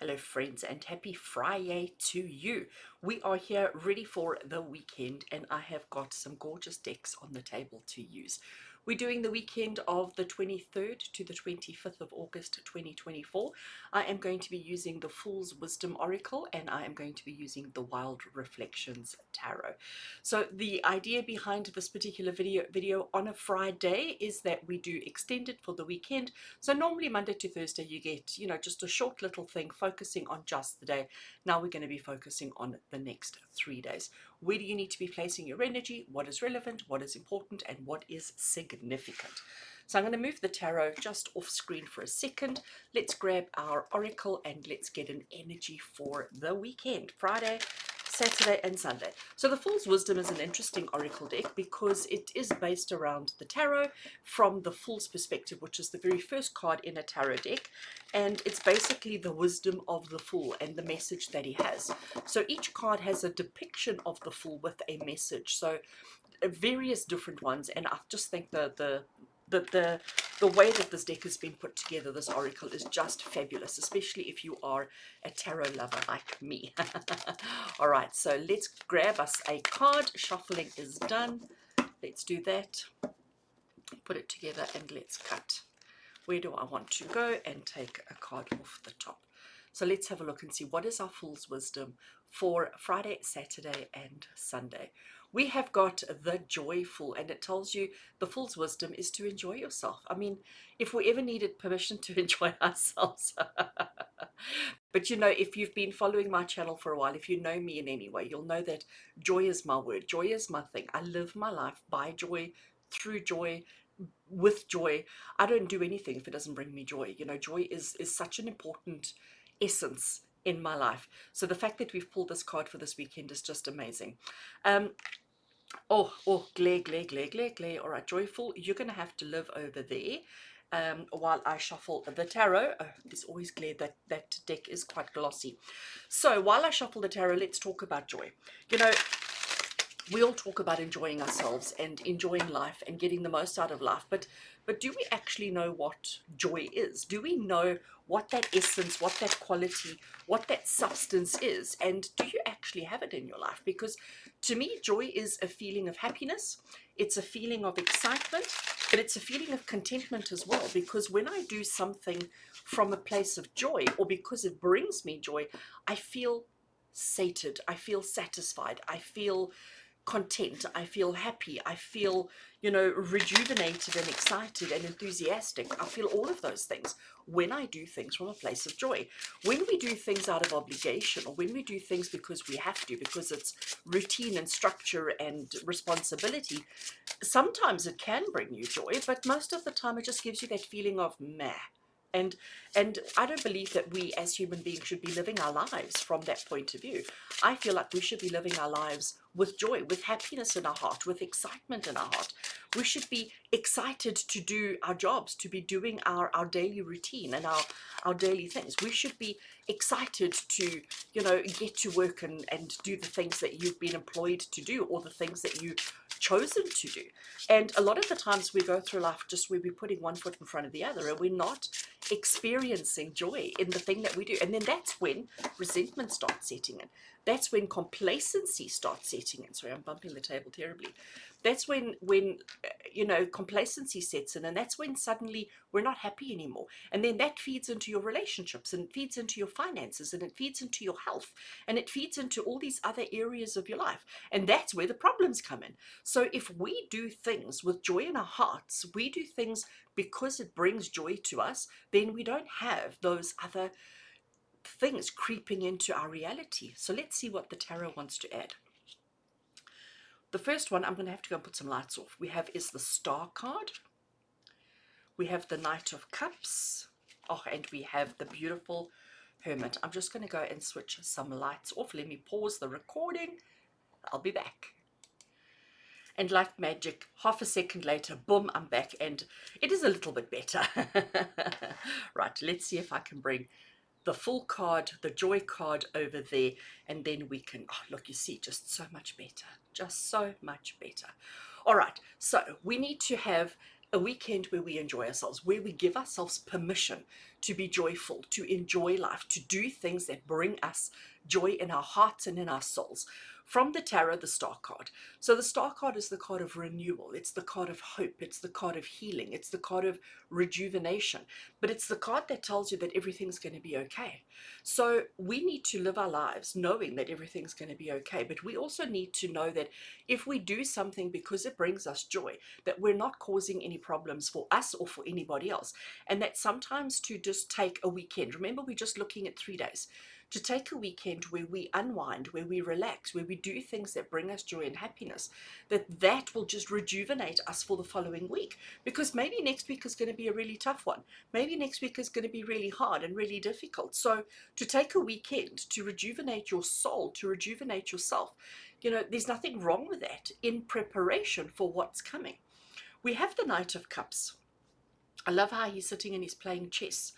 Hello friends, and happy Friday to you. We are here ready for the weekend, and I have got some gorgeous decks on the table to use. We're doing the weekend of the 23rd to the 25th of August 2024. I am going to be using the Fool's Wisdom Oracle, and I am going to be using the Wild Reflections Tarot. So the idea behind this particular video on a Friday is that we do extend it for the weekend. So normally Monday to Thursday you get, just a short little thing focusing on just the day. Now we're going to be focusing on the next 3 days. Where do you need to be placing your energy? What is relevant? What is important? And what is significant? So I'm going to move the tarot just off screen for a second. Let's grab our oracle and let's get an energy for the weekend, Friday, Saturday and Sunday. So the Fool's Wisdom is an interesting oracle deck because it is based around the tarot from the Fool's perspective, which is the very first card in a tarot deck, and it's basically the wisdom of the Fool and the message that he has. So each card has a depiction of the Fool with a message, so various different ones, and I just think the way that this deck has been put together, this oracle, is just fabulous, especially if you are a tarot lover like me. All right, so let's grab us a card. Shuffling is done. Let's do that. Put it together and let's cut. Where do I want to go? And take a card off the top. So let's have a look and see what is our Fool's Wisdom for Friday, Saturday and Sunday. We have got the Joyful, and it tells you the Fool's Wisdom is to enjoy yourself. I mean, if we ever needed permission to enjoy ourselves. But if you've been following my channel for a while, if you know me in any way, you'll know that joy is my word. Joy is my thing. I live my life by joy, through joy, with joy. I don't do anything if it doesn't bring me joy. Joy is such an important essence in my life. So the fact that we've pulled this card for this weekend is just amazing. Glare, glare, glare, glare, glare. All right, Joyful, you're going to have to live over there while I shuffle the tarot. There's always glare. That deck is quite glossy. So while I shuffle the tarot, let's talk about joy. We all talk about enjoying ourselves and enjoying life and getting the most out of life, but do we actually know what joy is? Do we know what that essence, what that quality, what that substance is? And do you actually have it in your life? Because to me, joy is a feeling of happiness. It's a feeling of excitement, but it's a feeling of contentment as well. Because when I do something from a place of joy, or because it brings me joy, I feel sated, I feel satisfied, I feel content, I feel happy, I feel rejuvenated and excited and enthusiastic. I feel all of those things when I do things from a place of joy. When we do things out of obligation, or when we do things because we have to, because it's routine and structure and responsibility, sometimes it can bring you joy, but most of the time it just gives you that feeling of meh. And I don't believe that we as human beings should be living our lives from that point of view. I feel like we should be living our lives with joy, with happiness in our heart, with excitement in our heart. We should be excited to do our jobs, to be doing our daily routine and our daily things. We should be excited to, get to work and do the things that you've been employed to do, or the things that you've chosen to do. And a lot of the times we go through life just where we're putting one foot in front of the other, and we're not experiencing joy in the thing that we do. And then that's when resentment starts setting in. That's when complacency starts setting in. Sorry, I'm bumping the table terribly. That's when complacency sets in, and that's when suddenly we're not happy anymore. And then that feeds into your relationships, and it feeds into your finances, and it feeds into your health, and it feeds into all these other areas of your life. And that's where the problems come in. So if we do things with joy in our hearts, we do things because it brings joy to us, then we don't have those other things creeping into our reality. So let's see what the tarot wants to add. The first one, I'm going to have to go and put some lights off. We have is the Star card. We have the Knight of Cups. Oh, and we have the beautiful Hermit. I'm just going to go and switch some lights off. Let me pause the recording. I'll be back. And like magic, half a second later, boom, I'm back, and it is a little bit better. Right, let's see if I can bring the Fool card, the Joy card over there, and then we can, oh, look, you see, just so much better, just so much better. All right, so we need to have a weekend where we enjoy ourselves, where we give ourselves permission to be joyful, to enjoy life, to do things that bring us joy in our hearts and in our souls. From the tarot, the star card. So the star card is the card of renewal. It's the card of hope. It's the card of healing. It's the card of rejuvenation. But it's the card that tells you that everything's going to be okay. So we need to live our lives knowing that everything's going to be okay. But we also need to know that if we do something because it brings us joy, that we're not causing any problems for us or for anybody else. And that sometimes to just take a weekend, remember we're just looking at 3 days, to take a weekend where we unwind, where we relax, where we do things that bring us joy and happiness, that will just rejuvenate us for the following week. Because maybe next week is going to be a really tough one. Maybe next week is going to be really hard and really difficult. So to take a weekend to rejuvenate your soul, to rejuvenate yourself, there's nothing wrong with that in preparation for what's coming. We have the Knight of Cups. I love how he's sitting and he's playing chess.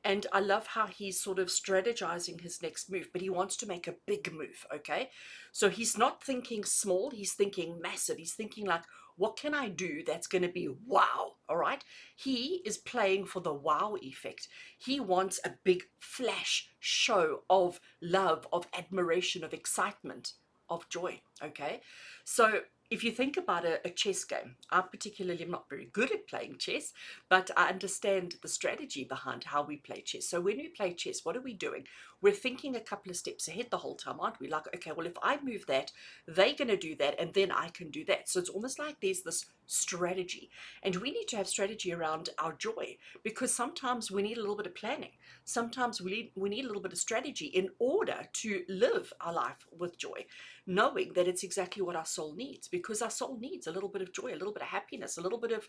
And I love how he's sort of strategizing his next move, but he wants to make a big move, okay? So he's not thinking small, he's thinking massive. He's thinking like, what can I do that's going to be wow, all right? He is playing for the wow effect. He wants a big flash show of love, of admiration, of excitement, of joy, okay? So if you think about a chess game, I particularly am not very good at playing chess, but I understand the strategy behind how we play chess. So when we play chess, what are we doing? We're thinking a couple of steps ahead the whole time, aren't we? Like, okay, well, if I move that, they're going to do that, and then I can do that. So it's almost like there's this strategy. And we need to have strategy around our joy, because sometimes we need a little bit of planning. Sometimes we need a little bit of strategy in order to live our life with joy, knowing that it's exactly what our soul needs, because our soul needs a little bit of joy, a little bit of happiness, a little bit of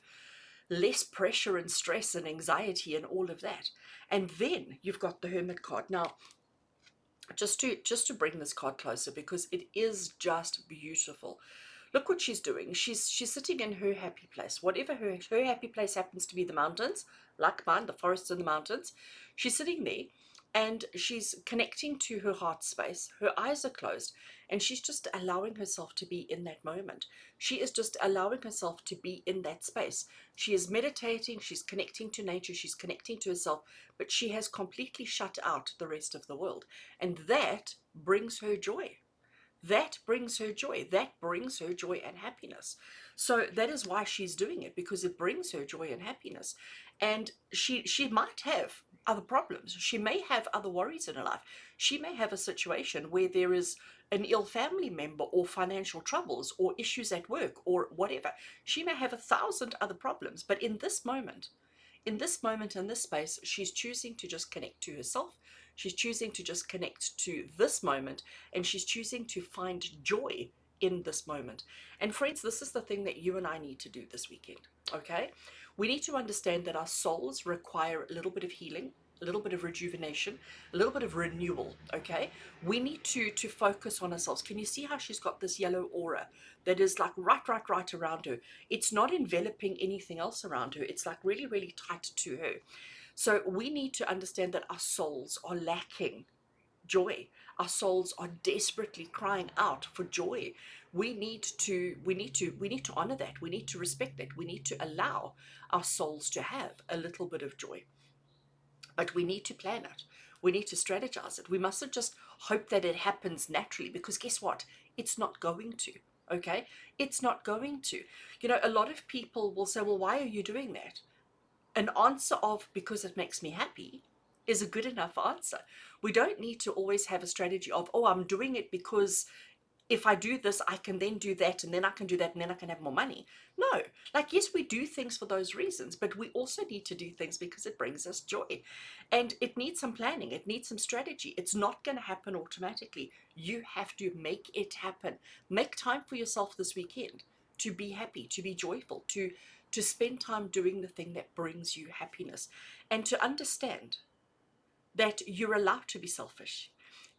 less pressure and stress and anxiety and all of that. And then you've got the Hermit card. Now, just to bring this card closer, because it is just beautiful. Look what she's doing. She's sitting in her happy place. Whatever her happy place happens to be, the mountains, like mine, the forests and the mountains. She's sitting there and she's connecting to her heart space. Her eyes are closed and she's just allowing herself to be in that moment. She is just allowing herself to be in that space. She is meditating, she's connecting to nature, she's connecting to herself, but she has completely shut out the rest of the world. And that brings her joy. That brings her joy. That brings her joy and happiness. So that is why she's doing it, because it brings her joy and happiness. And she might have other problems. She may have other worries in her life. She may have a situation where there is an ill family member or financial troubles or issues at work or whatever. She may have 1,000 other problems. But in this moment, in this space, she's choosing to just connect to herself. She's choosing to just connect to this moment, and she's choosing to find joy in this moment. And friends, this is the thing that you and I need to do this weekend, okay? We need to understand that our souls require a little bit of healing, a little bit of rejuvenation, a little bit of renewal, okay? We need to focus on ourselves. Can you see how she's got this yellow aura that is like right around her? It's not enveloping anything else around her. It's like really, really tight to her. So we need to understand that our souls are lacking joy. Our souls are desperately crying out for joy. We need to honor that. We need to respect that. We need to allow our souls to have a little bit of joy. But we need to plan it. We need to strategize it. We mustn't just hope that it happens naturally, because guess what? It's not going to. Okay? It's not going to. A lot of people will say, well, why are you doing that? An answer of because it makes me happy is a good enough answer. We don't need to always have a strategy of, oh, I'm doing it because if I do this, I can then do that, and then I can do that, and then I can have more money. No, like, yes, we do things for those reasons, but we also need to do things because it brings us joy. And it needs some planning, it needs some strategy. It's not going to happen automatically. You have to make it happen. Make time for yourself this weekend to be happy, to be joyful, to spend time doing the thing that brings you happiness, and to understand that you're allowed to be selfish,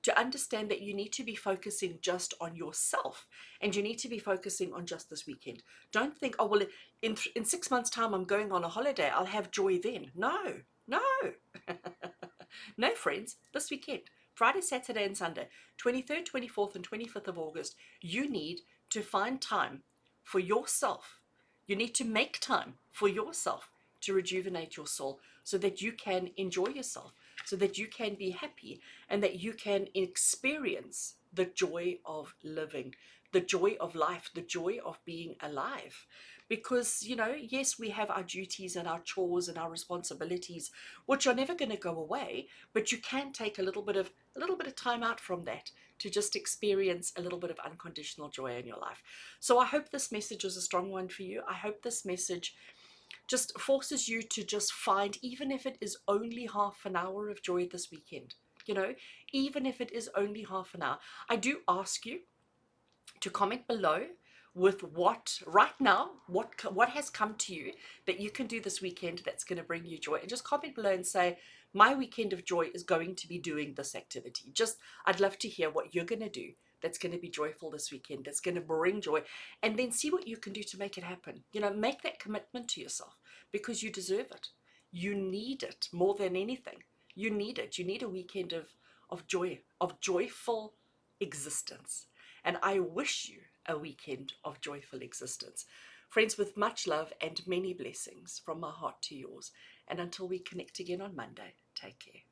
to understand that you need to be focusing just on yourself, and you need to be focusing on just this weekend. Don't think, oh, well, in 6 months' time, I'm going on a holiday, I'll have joy then. No, no. No, friends, this weekend, Friday, Saturday, and Sunday, 23rd, 24th, and 25th of August, you need to find time for yourself. You need to make time for yourself to rejuvenate your soul so that you can enjoy yourself, so that you can be happy, and that you can experience the joy of living, the joy of life, the joy of being alive. Because, you know, yes, we have our duties and our chores and our responsibilities, which are never going to go away, but you can take a little bit of time out from that to just experience a little bit of unconditional joy in your life. So I hope this message is a strong one for you. I hope this message just forces you to just find, even if it is only half an hour of joy this weekend, you know, even if it is only half an hour. I do ask you to comment below with what right now, what has come to you that you can do this weekend that's going to bring you joy. And just comment below and say, my weekend of joy is going to be doing this activity. Just, I'd love to hear what you're going to do that's going to be joyful this weekend, that's going to bring joy, and then see what you can do to make it happen. You know, make that commitment to yourself, because you deserve it. You need it more than anything. You need it. You need a weekend of joy, of joyful existence. And I wish you a weekend of joyful existence. Friends, with much love and many blessings from my heart to yours. And until we connect again on Monday, take care.